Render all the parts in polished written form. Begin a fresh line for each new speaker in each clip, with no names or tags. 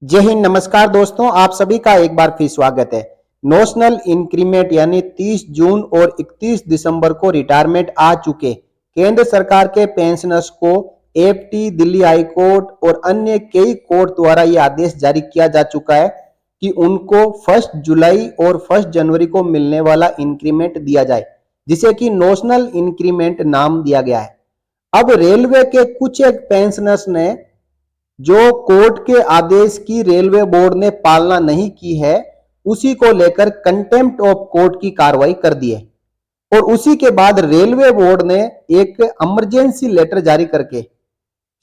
जय हिंद, नमस्कार दोस्तों, आप सभी का एक बार फिर स्वागत है। नोशनल इंक्रीमेंट यानी 30 जून और 31 दिसंबर को रिटायरमेंट आ चुके केंद्र सरकार के पेंशनर्स को एफटी, दिल्ली हाई कोर्ट और अन्य कई कोर्ट द्वारा यह आदेश जारी किया जा चुका है कि उनको 1 जुलाई और 1 जनवरी को मिलने वाला इंक्रीमेंट दिया जाए, जिसे कि नोशनल इंक्रीमेंट नाम दिया गया है। अब रेलवे के कुछ एक पेंशनर्स ने जो कोर्ट के आदेश की रेलवे बोर्ड ने पालना नहीं की है, उसी को लेकर कंटेम्प्ट ऑफ कोर्ट की कार्रवाई कर दी है। और उसी के बाद रेलवे बोर्ड ने एक इमरजेंसी लेटर जारी करके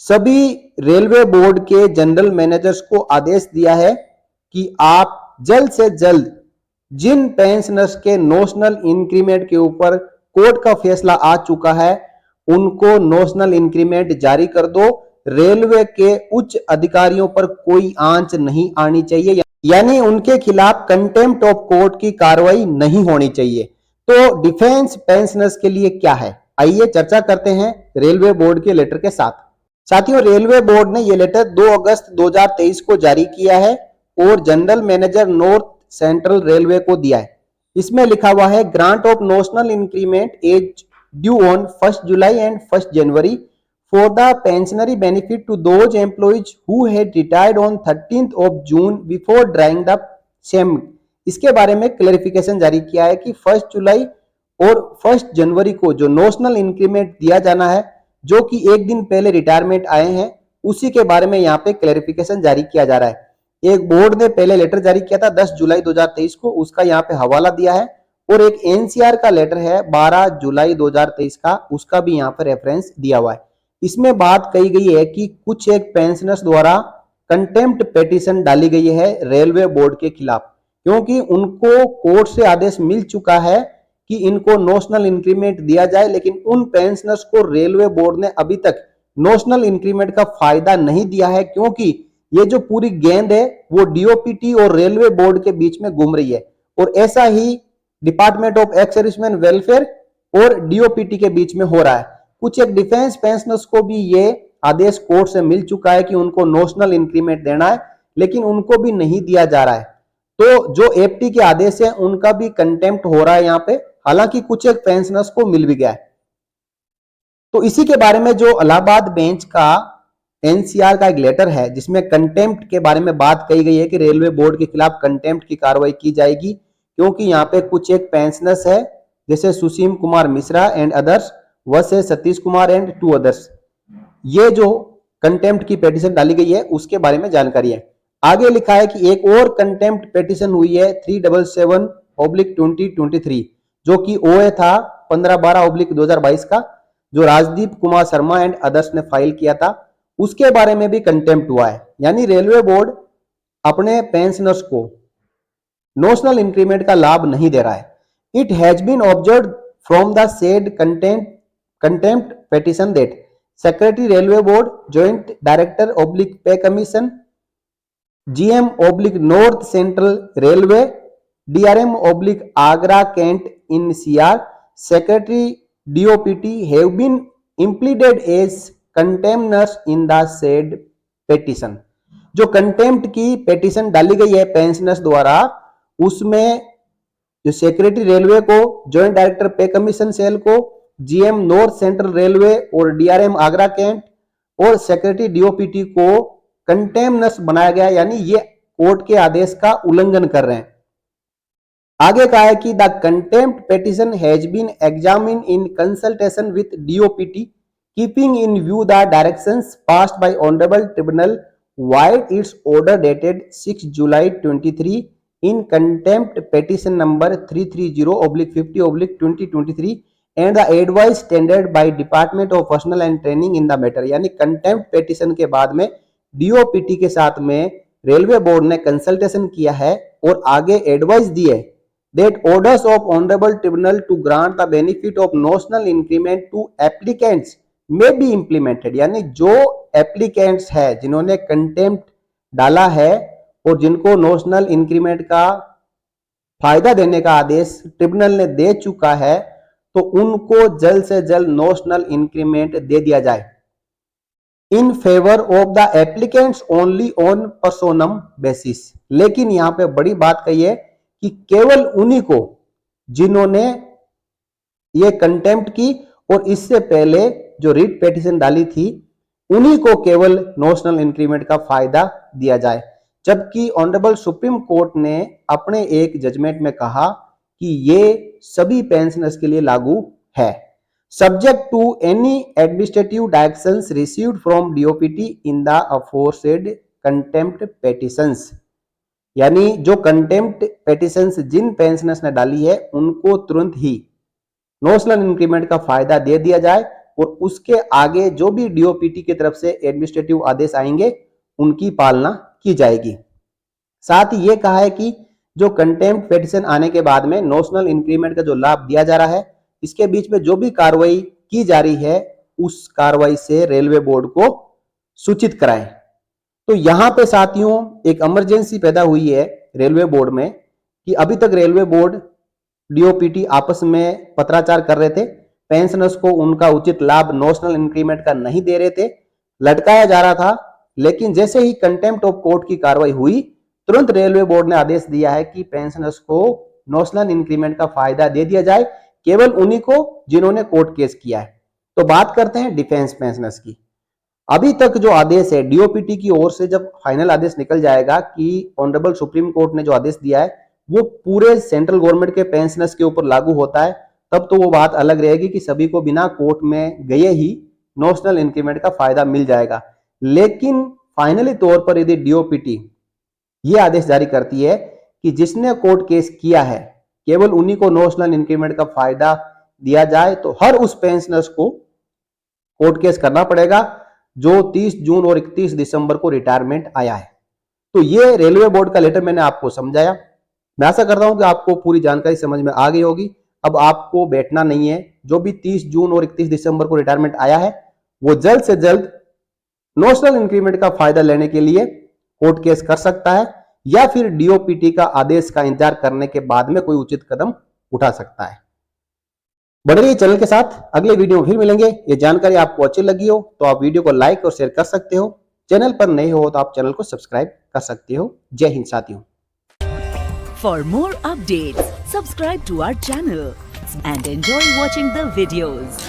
सभी रेलवे बोर्ड के जनरल मैनेजर्स को आदेश दिया है कि आप जल्द से जल्द जिन पेंशनर्स के नोशनल इंक्रीमेंट के ऊपर कोर्ट का फैसला आ चुका है, उनको नोशनल इंक्रीमेंट जारी कर दो। रेलवे के उच्च अधिकारियों पर कोई आंच नहीं आनी चाहिए, यानी उनके खिलाफ कंटेम्प्ट ऑफ कोर्ट की कार्रवाई नहीं होनी चाहिए। तो डिफेंस पेंशनर्स के लिए क्या है, आइए चर्चा करते हैं रेलवे बोर्ड के लेटर के साथ। साथियों, रेलवे बोर्ड ने यह लेटर 2 अगस्त 2023 को जारी किया है और general manager north central railway को दिया है। इसमें लिखा हुआ है, grant of notional increment as due on 1 July and 1 January for the pensionary benefit to those employees who had retired on 13th of June before drawing the same। इसके बारे में क्लेरिफिकेशन जारी किया है कि 1 जुलाई और 1 जनवरी को जो नोशनल इंक्रीमेंट दिया जाना है, जो कि एक दिन पहले रिटायरमेंट आए हैं, उसी के बारे में यहाँ पे क्लेरिफिकेशन जारी किया जा रहा है। एक बोर्ड ने पहले लेटर जारी किया था 10 जुलाई 2023 को, उसका यहाँ पे हवाला दिया है, और एक एनसीआर का लेटर है 12 जुलाई 2023 का, उसका भी यहाँ पे रेफरेंस दिया हुआ है। इसमें बात कही गई है कि कुछ एक पेंशनर्स द्वारा कंटेम्प्ट पेटिशन डाली गई है रेलवे बोर्ड के खिलाफ, क्योंकि उनको कोर्ट से आदेश मिल चुका है कि इनको नोशनल इंक्रीमेंट दिया जाए, लेकिन उन पेंशनर्स को रेलवे बोर्ड ने अभी तक नोशनल इंक्रीमेंट का फायदा नहीं दिया है, क्योंकि ये जो पूरी गेंद है वो डीओपीटी और रेलवे बोर्ड के बीच में घूम रही है। और ऐसा ही department of ex serviceman welfare और डीओपीटी के बीच में हो रहा है। कुछ एक डिफेंस पेंशनर्स को भी ये आदेश कोर्ट से मिल चुका है कि उनको नोशनल इंक्रीमेंट देना है, लेकिन उनको भी नहीं दिया जा रहा है। तो जो एफटी के आदेश है उनका भी कंटेम्प्ट हो रहा है यहाँ पे, हालांकि कुछ एक पेंशनर्स को मिल भी गया है। तो इसी के बारे में जो इलाहाबाद बेंच का एनसीआर का एक लेटर है, जिसमें कंटेम्प्ट के बारे में बात कही गई है कि रेलवे बोर्ड के खिलाफ कंटेम्प्ट की कार्रवाई की जाएगी, क्योंकि यहाँ पे कुछ एक पेंशनर्स है जैसे सुशील कुमार मिश्रा एंड अदर्स, वसे सतीश कुमार एंड 2 अदर्स, ये जो कंटेम्प्ट की पेटिशन डाली गई है उसके बारे में जानकारी है। आगे लिखा है कि एक और कंटेम्प्ट पेटिशन हुई है 377/2023, जो कि ओए था 15/12/2022 का, जो राजदीप कुमार शर्मा एंड अदर्स ने फाइल किया था, उसके बारे में भी कंटेम्प्ट हुआ है। यानी रेलवे बोर्ड अपने पेंशनर्स को नोशनल इंक्रीमेंट का लाभ नहीं दे रहा है। It has been observed from the said contempt petition that Secretary Railway Board, Joint Director / Pay Commission, GM / North Central Railway, DRM / Agra Kent NCR, Secretary DOPT have been implicated as contemners in the said petition। जो contempt की petition डाली गई है pensioners द्वारा, उसमें जो secretary railway को, joint director पे कमीशन सेल को, जीएम नॉर्थ सेंट्रल रेलवे और डीआरएम आगरा कैंट और सेक्रेटरी डीओपीटी को कंटेम्नस बनाया गया, यानी ये कोर्ट के आदेश का उल्लंघन कर रहे हैं। आगे कहा है कि the contempt petition has been examine in consultation with DOPT keeping in view the directions passed by honourable tribunal vide its order dated 6 July 23 in contempt petition number 330/50/2023 and the advice tendered by Department of Personnel and Training in the matter। यानी contempt petition के बाद में DOPT के साथ में railway board ने consultation किया है और आगे एडवाइस दी है that orders of honorable tribunal to grant the benefit of notional increment to applicants may be implemented। यानी जो एप्लीकेंट्स है जिन्होंने कंटेम्प्ट डाला है और जिनको नोशनल इंक्रीमेंट का फायदा देने का आदेश ट्रिब्यूनल ने दे चुका है, तो उनको जल्द से जल्द नोशनल इंक्रीमेंट दे दिया जाए। In favour of the applicants only on personam basis. लेकिन यहां पे बड़ी बात कही है कि केवल उन्हीं को जिन्होंने ये कंटेम्प्ट की और इससे पहले जो रिट पिटीशन डाली थी उन्हीं को केवल नोशनल इंक्रीमेंट का फायदा दिया जाए। जबकि ऑनरेबल सुप्रीम कोर्ट ने अपने एक जजमेंट में कहा कि ये सभी पेंशनर्स के लिए लागू है, subject to any administrative directions received from DOPT in the aforesaid contempt petitions. यानी जो कंटेम्प्ट पेटिशंस जिन पेंशनर्स ने डाली है उनको तुरंत ही नोशनल इंक्रीमेंट का फायदा दे दिया जाए और उसके आगे जो भी डीओपीटी की तरफ से एडमिनिस्ट्रेटिव आदेश आएंगे उनकी पालना की जाएगी। साथ ही यह कहा है कि जो कंटेम्प्ट पेटिशन आने के बाद में नोशनल इंक्रीमेंट का जो लाभ दिया जा रहा है इसके बीच में जो भी कार्रवाई की जा रही है उस कार्रवाई से रेलवे बोर्ड को सूचित कराएं। तो यहां पे साथियों एक इमरजेंसी पैदा हुई है रेलवे बोर्ड में कि अभी तक रेलवे बोर्ड डीओपीटी आपस में पत्राचार कर रहे थे, पेंशनर्स को उनका उचित लाभ नोशनल इंक्रीमेंट का नहीं दे रहे थे, लटकाया जा रहा था। लेकिन जैसे ही कंटेम्प्ट ऑफ कोर्ट की कार्रवाई हुई तुरंत रेलवे बोर्ड ने आदेश दिया है कि पेंशनर्स को नोशनल इंक्रीमेंट का फायदा दे दिया जाए, केवल उन्हीं को जिन्होंने कोर्ट केस किया है। तो बात करते हैं डिफेंस पेंशनर्स की। अभी तक जो आदेश है डीओपीटी की ओर से जब फाइनल आदेश निकल जाएगा कि ऑनरेबल सुप्रीम कोर्ट ने जो आदेश दिया है वो पूरे सेंट्रल गवर्नमेंट के पेंशनर्स के ऊपर लागू होता है, तब तो वो बात अलग रहेगी कि सभी को बिना कोर्ट में गए ही नोशनल इंक्रीमेंट का फायदा मिल जाएगा। लेकिन फाइनली तौर पर यदि डीओपीटी ये आदेश जारी करती है कि जिसने कोर्ट केस किया है केवल उन्हीं को नोशनल इंक्रीमेंट का फायदा दिया जाए, तो हर उस पेंशनर्स को कोर्ट केस करना पड़ेगा जो 30 जून और 31 दिसंबर को रिटायरमेंट आया है। तो ये रेलवे बोर्ड का लेटर मैंने आपको समझाया। मैं आशा करता हूं कि आपको पूरी जानकारी समझ में आ गई होगी। अब आपको बैठना नहीं है, जो भी 30 जून और 31 दिसंबर को रिटायरमेंट आया है वो जल्द से जल्द नोशनल इंक्रीमेंट का फायदा लेने के लिए कोर्ट केस कर सकता है या फिर डीओपीटी का आदेश का इंतजार करने के बाद में कोई उचित कदम उठा सकता है। बने रहिए चैनल के साथ, अगले वीडियो में फिर मिलेंगे। ये जानकारी आपको अच्छी लगी हो तो आप वीडियो को लाइक और शेयर कर सकते हो। चैनल पर नए हो तो आप चैनल को सब्सक्राइब कर सकते हो। जय हिंद साथियों।
For more updates, subscribe to our channel and enjoy watching the videos.